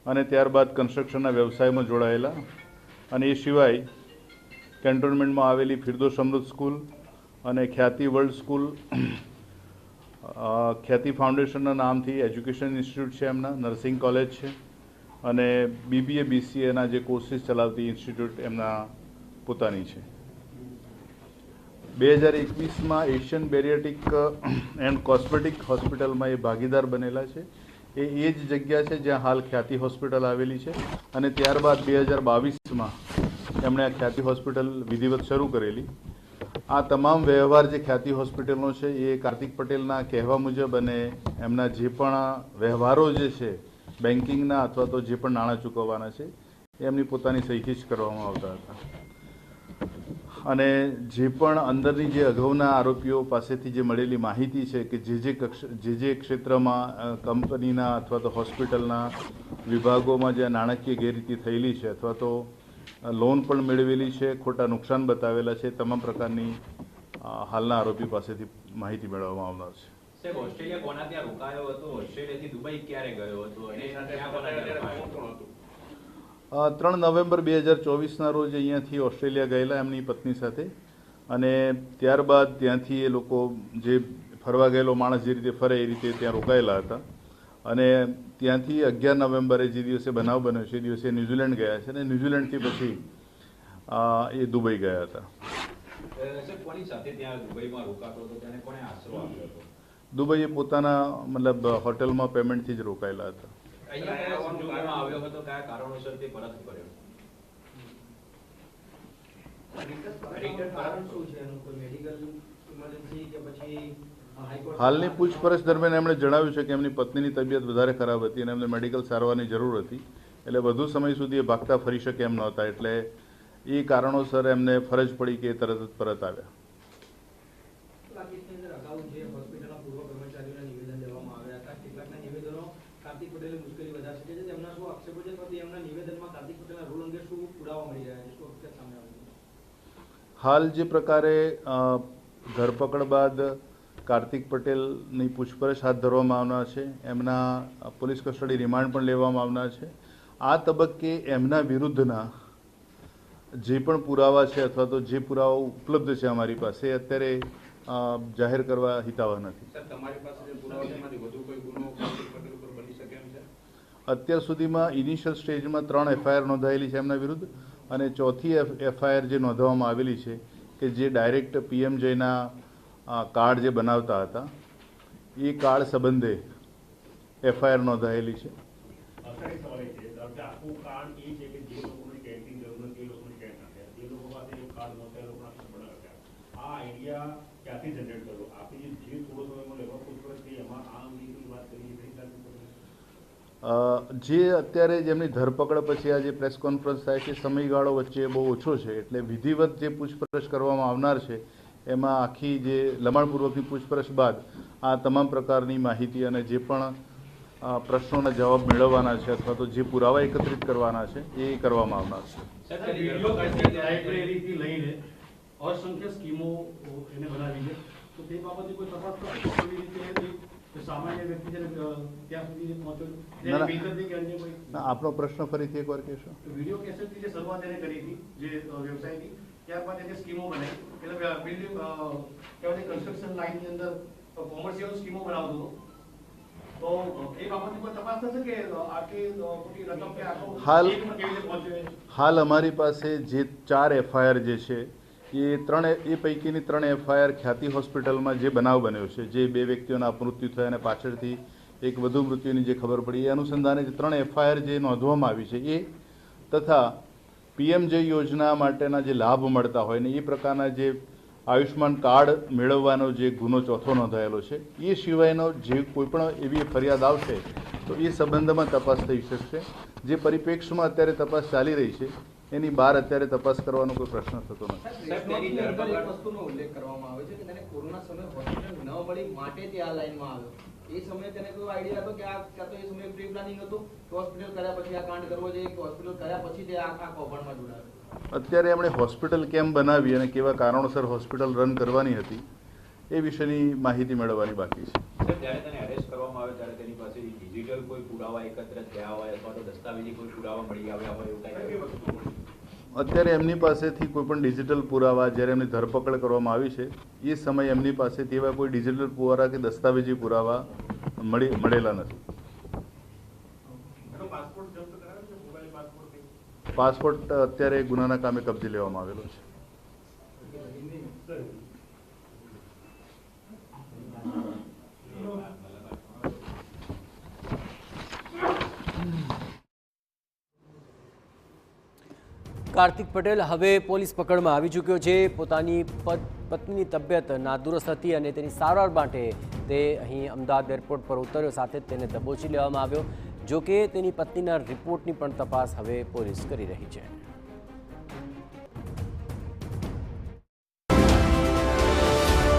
અને ત્યારબાદ કન્સ્ટ્રક્શનના વ્યવસાયમાં જોડાયેલા અને એ સિવાય કેન્ટોનમેન્ટમાં આવેલી ફિરદોસ અમૃત સ્કૂલ અને ખ્યાતિ વર્લ્ડ સ્કૂલ, ખ્યાતિ ફાઉન્ડેશનના નામથી એજ્યુકેશન ઇન્સ્ટિટ્યૂટ છે, એમના નર્સિંગ કોલેજ છે અને BBA BCAના જે કોર્સીસ ચલાવતી ઇન્સ્ટિટ્યૂટ એમના પોતાની છે. 2021માં એશિયન બેરિયાટિક એન્ડ કોસ્મેટિક હોસ્પિટલમાં એ ભાગીદાર બનેલા છે. એ જ જગ્યા છે જ્યાં હાલ ખ્યાતિ હોસ્પિટલ આવેલી છે અને ત્યારબાદ 2022માં એમણે આ ખ્યાતિ હોસ્પિટલ વિધિવત શરૂ કરેલી. આ તમામ વ્યવહાર જે ખ્યાતિ હોસ્પિટલનો છે એ કાર્તિક પટેલના કહેવા મુજબ અને એમના જે પણ વ્યવહારો જે છે બેન્કિંગના અથવા તો જે પણ નાણાં ચૂકવવાના છે એ એમની પોતાની સહીથી જ કરવામાં આવતા હતા. અને જે પણ અંદરની જે અગાઉના આરોપીઓ પાસેથી જે મળેલી માહિતી છે કે જે ક્ષેત્રમાં કંપનીના અથવા તો હોસ્પિટલના વિભાગોમાં જે નાણાકીય ગેરરીતિ થયેલી છે અથવા તો લોન પણ મેળવેલી છે, ખોટા નુકસાન બતાવેલા છે, તમામ પ્રકારની હાલના આરોપી પાસેથી માહિતી મેળવવામાં આવનાર છે. સાહેબ, ઓસ્ટ્રેલિયા કોના ત્યાં રોકાયો હતો? ઓસ્ટ્રેલિયાથી દુબઈ ક્યારે ગયો હતો અને ક્યાં કોના ત્યાં રોકાયો હતો? 3 નવેમ્બર 2024ના રોજ અહીંયાથી ઓસ્ટ્રેલિયા ગયેલા એમની પત્ની સાથે અને ત્યારબાદ ત્યાંથી એ લોકો જે ફરવા ગયેલો માણસ જે રીતે ફરે એ રીતે ત્યાં રોકાયેલા હતા અને ત્યાંથી 11 નવેમ્બરે જે દિવસે બનાવ બન્યો છે એ દિવસે ન્યૂઝીલેન્ડ ગયા છે અને ન્યૂઝીલેન્ડથી પછી એ દુબઈ ગયા હતા. કોની સાથે ત્યાં દુબઈમાં રોકાતો હતો? તેને કોણે આશરો આપ્યો હતો? દુબઈએ પોતાના મતલબ હોટલમાં પેમેન્ટથી જ રોકાયેલા હતા. આવ્યો હતો, કયા કારણોસર તે પરત કર્યો? હાલની પૂછપરછ દરમિયાન એમણે જણાવ્યું છે કે એમની પત્નીની તબિયત વધારે ખરાબ હતી અને એમને મેડિકલ સારવારની જરૂર હતી, એટલે વધુ સમય સુધી એ ભાગતા ફરી શકે એમ નહોતા, એટલે એ કારણોસર એમને ફરજ પડી કે તરત જ પરત આવ્યા. હાલ જે પ્રકારે ધરપકડ બાદ કાર્તિક પટેલની પૂછપરછ હાથ ધરવામાં આવનાર છે, એમના પોલીસ કસ્ટડી રિમાન્ડ પણ લેવામાં આવનાર છે. આ તબક્કે એમના વિરુદ્ધના જે પણ પુરાવા છે અથવા તો જે પુરાવા ઉપલબ્ધ છે અમારી પાસે અત્યારે જાહેર કરવા હિતાવહ નથી. અત્યાર સુધીમાં ઇનિશિયલ સ્ટેજમાં 3 FIR નોંધાયેલી છે એમના વિરુદ્ધ અને ચોથી FIR જે નોંધવામાં આવેલી છે કે જે ડાયરેક્ટ PMJના કાર્ડ જે બનાવતા હતા એ કાર્ડ સંબંધે FIR નોંધાયેલી છે. જે અત્યારે જેમની ધરપકડ પછી આ જે પ્રેસ કોન્ફરન્સ થાય છે સમયગાળો વચ્ચે બહુ ઓછો છે, એટલે વિધિવત જે પૂછપરછ કરવામાં આવનાર છે એમાં આખી જે લંબાણપૂર્વકની પૂછપરછ બાદ આ તમામ પ્રકારની માહિતી અને જે પણ પ્રશ્નોના જવાબ મેળવવાના છે અથવા તો જે પુરાવા એકત્રિત કરવાના છે એ કરવામાં આવનાર છે. લાઇબ્રેરીથી લઈને અસંખ્ય સ્કીમો એને બનાવી છે, તો તે બાબતે કોઈ તપાસ કેવી રીતે સામાન્ય વ્યક્તિ ત્યાં સુધી પહોંચ્યો? આપનો પ્રશ્ન ફરીથી એકવાર કહેશો? વિડીયો કેસેટની જે શરૂઆત એને કરી હતી જે વ્યવસાયની, ત્યારબાદ એને સ્કીમો બનાવી, એટલે બિલ્ડિંગ કહેવાય કન્સ્ટ્રક્શન લાઇનની અંદર કોમર્શિયલ સ્કીમો બનાવતો હતો, તો એ બાબતે કોઈ તપાસ થશે કે આટલી મોટી રકમ કે આખો કેવી રીતે પહોંચે? હાલ અમારી પાસે જે 4 FIR જે છે એ પૈકીની 3 FIR ખ્યાતિ હોસ્પિટલમાં જે બનાવ બન્યો છે, જે 2 વ્યક્તિઓના મૃત્યુ થયા અને પાછળથી એક વધુ મૃત્યુની જે ખબર પડી, એ અનુસંધાને જે 3 FIR જે નોંધવામાં આવી છે એ તથા PMJ યોજના માટેના જે લાભ મળતા હોય ને એ પ્રકારના જે આયુષ્માન કાર્ડ મેળવવાનો જે ગુનો ચોથો નોંધાયેલો છે, એ સિવાયનો જે કોઈપણ એવી ફરિયાદ આવશે તો એ સંબંધમાં તપાસ થઈ શકશે. જે પરિપ્રેક્ષમાં અત્યારે તપાસ ચાલી રહી છે એની બહાર અત્યારે તપાસ કરવાનો કોઈ પ્રશ્ન થતો નથી. વસ્તુનો ઉલ્લેખ કરવામાં આવે છે કે તેને કોરોના સમયે હોસ્પિટલ ન મળી માટે તે આ લાઈનમાં આવ્યો. એ સમયે તેને કોઈ આઈડિયા હતો કે આ કાં તો એ સમયે પ્રી પ્લાનિંગ હતું કે હોસ્પિટલ કર્યા પછી આ કાંડ કરવો જોઈએ કે હોસ્પિટલ કર્યા પછી તે આ કૌભાંડમાં જોડાયો? અત્યારે એમણે હોસ્પિટલ કેમ બનાવી અને કેવા કારણોસર હોસ્પિટલ રન કરવાની હતી એ વિશેની માહિતી મેળવવાની બાકી છે. જ્યારે તેને એરેસ્ટ કરવામાં આવે ત્યારે તેની પાસે ડિજિટલ ઓફિશિયલ કોઈ પુરાવા એકત્ર થયા હોય અથવા તો દસ્તાવેજી કોઈ પુરાવા મળી આવ્યા હોય એવું કાંઈ? અત્યારે એમની પાસેથી કોઈ પણ ડિજિટલ પુરાવા જ્યારે એમની ધરપકડ કરવામાં આવી છે એ સમયે એમની પાસેથી એવા કોઈ ડિજિટલ પુરાવા કે દસ્તાવેજી પુરાવા મળેલા નથી. પાસપોર્ટ અત્યારે ગુનાના કામે કબજે લેવામાં આવેલો છે. કાર્તિક પટેલ હવે પોલીસ પકડમાં આવી ચૂક્યો છે. પોતાની પત્નીની તબિયત નાદુરસ્ત હતી અને તેની સારવાર માટે તે અહીં અમદાવાદ એરપોર્ટ પર ઉતર્યો, સાથે જ તેને દબોચી લેવામાં આવ્યો. જોકે તેની પત્નીના રિપોર્ટની પણ તપાસ હવે પોલીસ કરી રહી છે.